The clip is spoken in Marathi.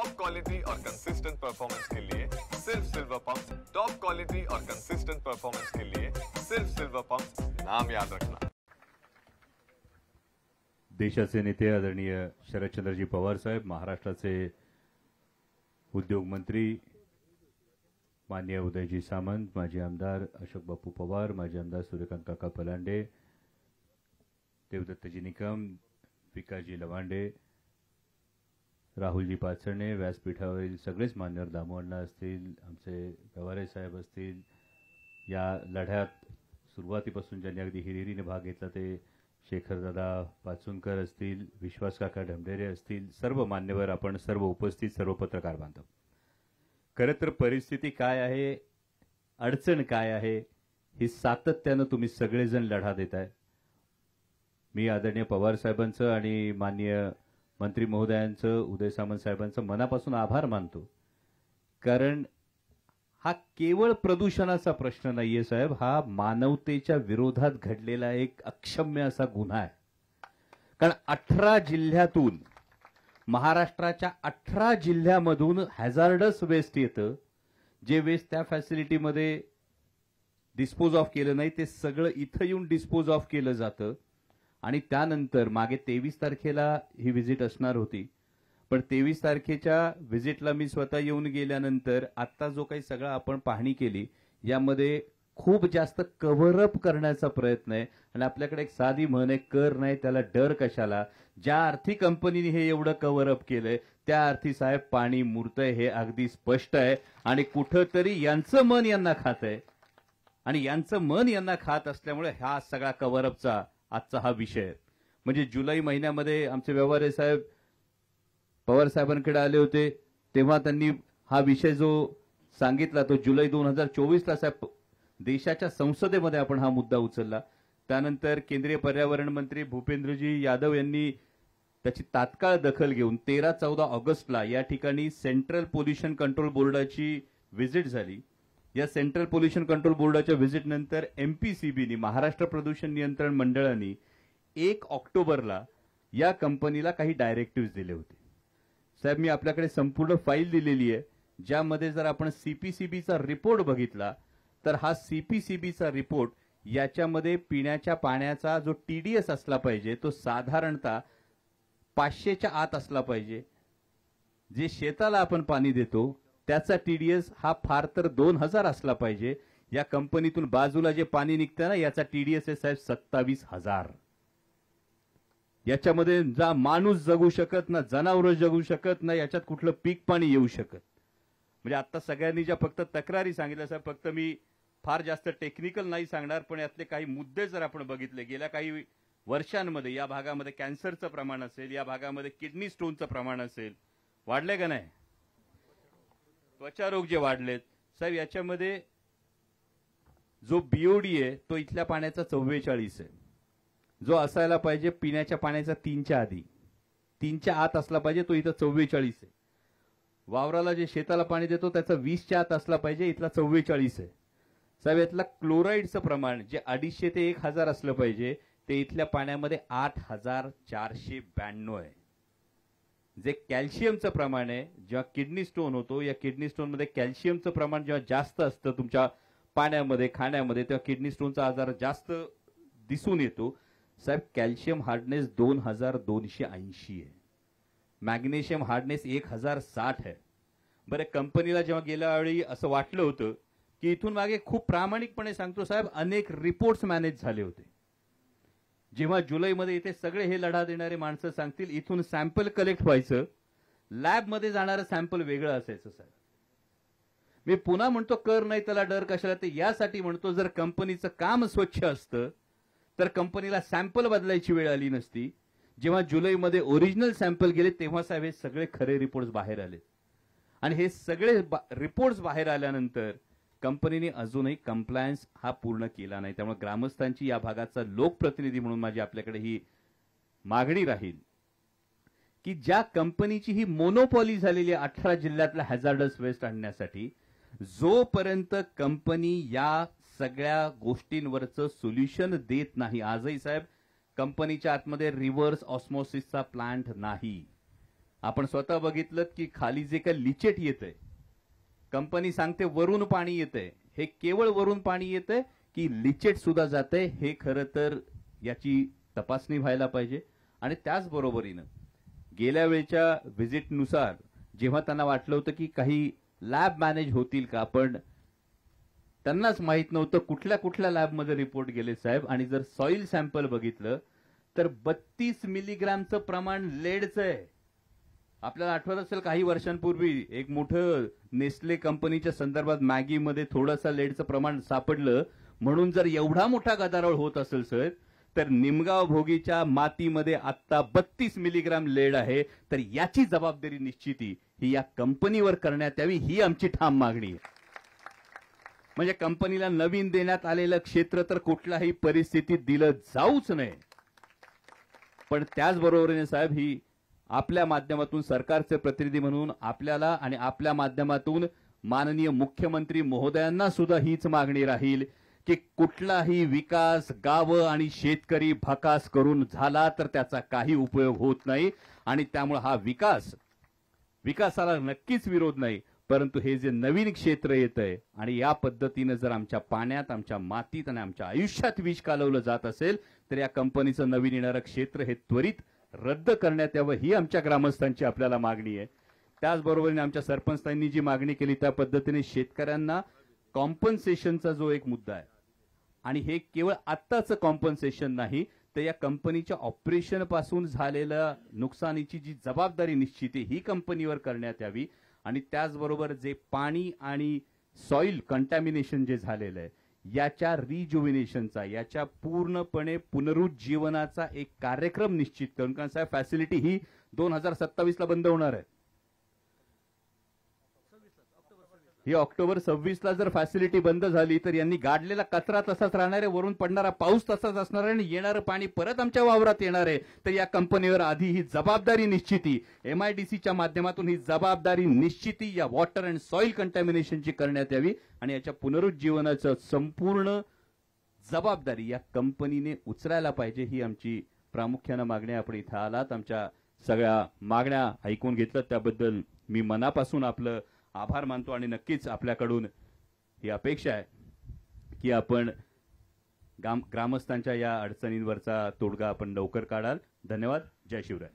टॉप क्वालिटी और कंसिस्टेंट परफॉर्मेंस के लिए सिर्फ सिल्वर पंप। टॉप क्वालिटी और कंसिस्टेंट परफॉर्मेंस के लिए सिर्फ सिल्वर पंप, नाम याद रखना। देशाचे नेते आदरणीय शरदचंद्रजी पवार साहेब, महाराष्ट्राचे उद्योग मंत्री माननीय उदयजी सामंत, माजी आमदार अशोक बापू पवार, माजी आमदार सूर्यकांत काका पलांडे, देवदत्तजी निकम, विकासजी लवांडे, राहुलजी पाचरणे, व्यासपीठावरील सगळेच मान्यवर, दामोअण्णा असतील, आमचे गवारे साहेब असतील, या लढ्यात सुरुवातीपासून ज्यांनी अगदी हिरिरीने भाग घेतला ते शेखरदादा पाचुनकर असतील, विश्वास काका ढमढेरे असतील, सर्व मान्यवर, आपण सर्व उपस्थित सर्व पत्रकार बांधव, खरं तर परिस्थिती काय आहे, अडचण काय आहे, ही सातत्यानं तुम्ही सगळेजण लढा देताय। मी आदरणीय पवार साहेबांचं आणि माननीय मंत्री महोदयांचं, उदय सामंत साहेबांचं मनापासून आभार मानतो, कारण हा केवळ प्रदूषणाचा प्रश्न नाहीये साहेब, हा मानवतेच्या विरोधात घडलेला एक अक्षम्य असा गुन्हा आहे। कारण 18 जिल्ह्यातून, महाराष्ट्राच्या 18 जिल्ह्यामधून हॅझार्डस वेस्ट येतं, जे वेस्ट त्या फॅसिलिटीमध्ये डिस्पोज ऑफ केलं नाही ते सगळं इथं येऊन डिस्पोज ऑफ केलं जातं। आणि त्यानंतर मागे 23 तारखेला ही व्हिजिट असणार होती, पण 23 तारखेच्या व्हिजिटला मी स्वतः येऊन गेल्यानंतर आता जो काही सगळं आपण पाहणी केली, यामध्ये खूप जास्त कव्हरअप करण्याचा प्रयत्न आहे। आणि आपल्याकडे एक साधी म्हण आहे, कर नाही त्याला डर कशाला। ज्या अर्थी कंपनीने हे एवढं कव्हरअप केलंय त्या अर्थी साहेब पाणी मुरतंय हे अगदी स्पष्ट आहे। आणि कुठंतरी यांचं मन यांना खात आहे, आणि यांचं मन यांना खात असल्यामुळे हा सगळा कव्हरअपचा आजचा हा विषय। म्हणजे जुलै महिन्यामध्ये आमचे व्यवहारे साहेब पवार साहेबांकडे आले होते, तेव्हा त्यांनी हा विषय जो सांगितला तो जुलै 2024ला साहेब देशाच्या संसदेमध्ये आपण हा मुद्दा उचलला। त्यानंतर केंद्रीय पर्यावरण मंत्री भूपेंद्रजी यादव यांनी त्याची तात्काळ दखल घेऊन 13-14 ऑगस्टला या ठिकाणी सेंट्रल पोल्युशन कंट्रोल बोर्डाची व्हिजिट झाली। या सेंट्रल पोल्युशन कंट्रोल बोर्डाच्या व्हिजिट नंतर एमपीसीबीनी, महाराष्ट्र प्रदूषण नियंत्रण मंडळाने 1 ऑक्टोबरला या कंपनीला काही डायरेक्टिव्ह दिले होते। साहेब मी आपल्याकडे संपूर्ण फाईल दिलेली आहे, ज्यामध्ये जर आपण सीपीसीबीचा रिपोर्ट बघितला तर हा सीपीसीबीचा रिपोर्ट, याच्यामध्ये पिण्याच्या पाण्याचा जो टीडीएस असला पाहिजे तो साधारणतः 500च्या आत असला पाहिजे। जे शेताला आपण पाणी देतो त्याचा टीडीएस हा फार तर 2000 असला पाहिजे। या कंपनीतून बाजूला जे पाणी निघतं ना, याचा टीडीएस आहे साहेब 27,000। याच्यामध्ये जा माणूस जगू शकत ना, जनावर जगू शकत ना, याच्यात कुठलं पीक पाणी येऊ शकत। म्हणजे आता सगळ्यांनी ज्या फक्त तक्रारी सांगितल्या साहेब, फक्त मी फार जास्त टेक्निकल नाही सांगणार, पण यातले काही मुद्दे जर आपण बघितले, गेल्या काही वर्षांमध्ये या भागामध्ये कॅन्सरचं प्रमाण असेल, या भागामध्ये किडनी स्टोनचं प्रमाण असेल, वाढले का नाही, त्वचारोग जे वाढलेत साहेब, याच्यामध्ये जो बीओडी आहे तो इथल्या पाण्याचा 44 आहे, जो असायला पाहिजे पिण्याच्या पाण्याचा 3च्या आधी, 3च्या आत असला पाहिजे, तो इथं 44 आहे। वावराला जे शेताला पाणी देतो त्याचा 20च्या आत असला पाहिजे, इथला 44 आहे। साहेब यातला क्लोराईडचं प्रमाण जे 250 ते 1000 असलं पाहिजे ते इथल्या पाण्यामध्ये 8492 आहे। जे कॅल्शियमचं प्रमाण आहे, जेव्हा किडनी स्टोन होतो, या किडनी स्टोनमध्ये कॅल्शियमचं प्रमाण जेव्हा जास्त असतं तुमच्या पाण्यामध्ये खाण्यामध्ये, तेव्हा किडनी स्टोनचा आजार जास्त दिसून येतो। साहेब कॅल्शियम हार्डनेस 2280 आहे, मॅग्नेशियम हार्डनेस 1060 आहे। बरं, कंपनीला जेव्हा गेल्या वेळी असं वाटलं होतं की इथून मागे खूप प्रामाणिकपणे सांगतो साहेब अनेक रिपोर्ट्स मॅनेज झाले होते, जेव्हा जुलैमध्ये इथे सगळे हे लढा देणारे माणसं सांगतील इथून सॅम्पल कलेक्ट व्हायचं, लॅबमध्ये जाणारं सॅम्पल वेगळं असायचं साहेब। मी पुन्हा म्हणतो कर नाही त्याला डर कशाला, ते यासाठी म्हणतो जर कंपनीचं काम स्वच्छ असतं तर कंपनीला सॅम्पल बदलायची वेळ आली नसती। जेव्हा जुलैमध्ये ओरिजिनल सॅम्पल गेले तेव्हा साहेब हे सगळे खरे रिपोर्ट्स बाहेर आले, आणि हे सगळे रिपोर्ट्स बाहेर आल्यानंतर कंपनीने अजूनही कंप्लायन्स हा पूर्ण केला नाही। त्यामुळे ग्रामस्थांची, या भागाचा लोकप्रतिनिधी म्हणून माझी आपल्याकडे ही मागणी राहील की ज्या कंपनीची ही मोनोपॉली झालेली 18 जिल्ह्यातला हॅझार्डस वेस्ट आणण्यासाठी, जोपर्यंत कंपनी या सगळ्या गोष्टींवरचं सोल्युशन देत नाही, आजही साहेब कंपनीच्या आतमध्ये रिव्हर्स ऑस्मोसिसचा प्लांट नाही, आपण स्वतः बघितलं की खाली जे काही लिचेट येतंय, कंपनी सांगते वरून पाणी येतंय, हे केवळ वरून पाणी येतंय की लिचेट सुद्धा जातंय, हे खरं तर याची तपासणी व्हायला पाहिजे. आणि त्याचबरोबरीनं गेल्या वेळच्या व्हिजिटनुसार जेव्हा त्यांना वाटलं होतं की काही लॅब मॅनेज होतील का, पण त्यांनाच माहित नव्हतं कुठल्या कुठल्या लॅबमध्ये रिपोर्ट गेले साहेब. आणि जर सॉइल सॅम्पल बघितलं तर 32 मिलीग्रामचं प्रमाण लेडचं आहे. आपल्याला आठवत असेल काही वर्षांपूर्वी एक मोठं नेस्ले कंपनीच्या संदर्भात मॅगीमध्ये थोडंसं लेडचं प्रमाण सापडलं, म्हणून जर एवढा मोठा गदारोळ होत असेल सर, तर निमगाव भोगीच्या मातीमध्ये आता 32 मिलीग्राम लेड आहे. तर याची जबाबदारी निश्चिती ही या कंपनीवर करण्यात यावी, ही आमची ठाम मागणी आहे. म्हणजे कंपनीला नवीन देण्यात आलेलं क्षेत्र तर कुठल्याही परिस्थितीत दिलं जाऊच नये. पण त्याचबरोबरीने साहेब, ही आपल्या माध्यमातून सरकारचे प्रतिनिधी म्हणून आपल्याला आणि आपल्या माध्यमातून माननीय मुख्यमंत्री महोदयांना सुद्धा हीच मागणी राहील की कुठलाही विकास गावं आणि शेतकरी भकास करून झाला तर त्याचा काही उपयोग होत नाही. आणि त्यामुळे हा विकासाला नक्कीच विरोध नाही, परंतु हे जे नवीन क्षेत्र येतंय आणि या पद्धतीनं जर आमच्या पाण्यात, आमच्या मातीत आणि आमच्या आयुष्यात विष कालवलं जात असेल तर या कंपनीचं नवीन येणारं क्षेत्र हे त्वरित रद्द करण्यात यावं, ही आमच्या ग्रामस्थांची आपल्याला मागणी आहे. त्याचबरोबरीने आमच्या सरपंचांनी जी मागणी केली त्या पद्धतीने शेतकऱ्यांना कॉम्पन्सेशनचा जो एक मुद्दा आहे, आणि हे केवळ आत्ताचं कॉम्पन्सेशन नाही तर या कंपनीच्या ऑपरेशन पासून झालेल्या नुकसानीची जी जबाबदारी निश्चिती ही कंपनीवर करण्यात यावी. आणि त्याचबरोबर जे पाणी आणि सॉइल कंटॅमिनेशन जे झालेलं आहे याच्या रिज्युविनेशनचा, याच्या पूर्णपणे पुनरुज्जीवनाचा एक कार्यक्रम निश्चित करून, कारण साहेब फॅसिलिटी ही 2027 ला बंद होणार आहे. ही ऑक्टोबर 26 ला जर फॅसिलिटी बंद झाली तर यांनी गाडलेला कचरा तसाच राहणार आहे, वरून पडणारा पाऊस तसाच असणार आहे आणि येणारं पाणी परत आमच्या वावरात येणार आहे. तर या कंपनीवर आधी ही जबाबदारी निश्चिती, MIDCच्या माध्यमातून ही जबाबदारी निश्चिती या वॉटर अँड सॉइल कंटॅमिनेशनची करण्यात यावी आणि याच्या पुनरुज्जीवनाचं संपूर्ण जबाबदारी या कंपनीने उचलायला पाहिजे, ही आमची प्रामुख्यानं मागणी. आपण इथं आलात, आमच्या सगळ्या मागण्या ऐकून घेतलं त्याबद्दल मी मनापासून आपलं आभार मानतो. आणि नक्कीच आपल्याकडून ही अपेक्षा आहे की आपण ग्रामस्थांच्या या अडचणींवरचा तोडगा आपण लवकर काढाल. धन्यवाद. जय शिवराय.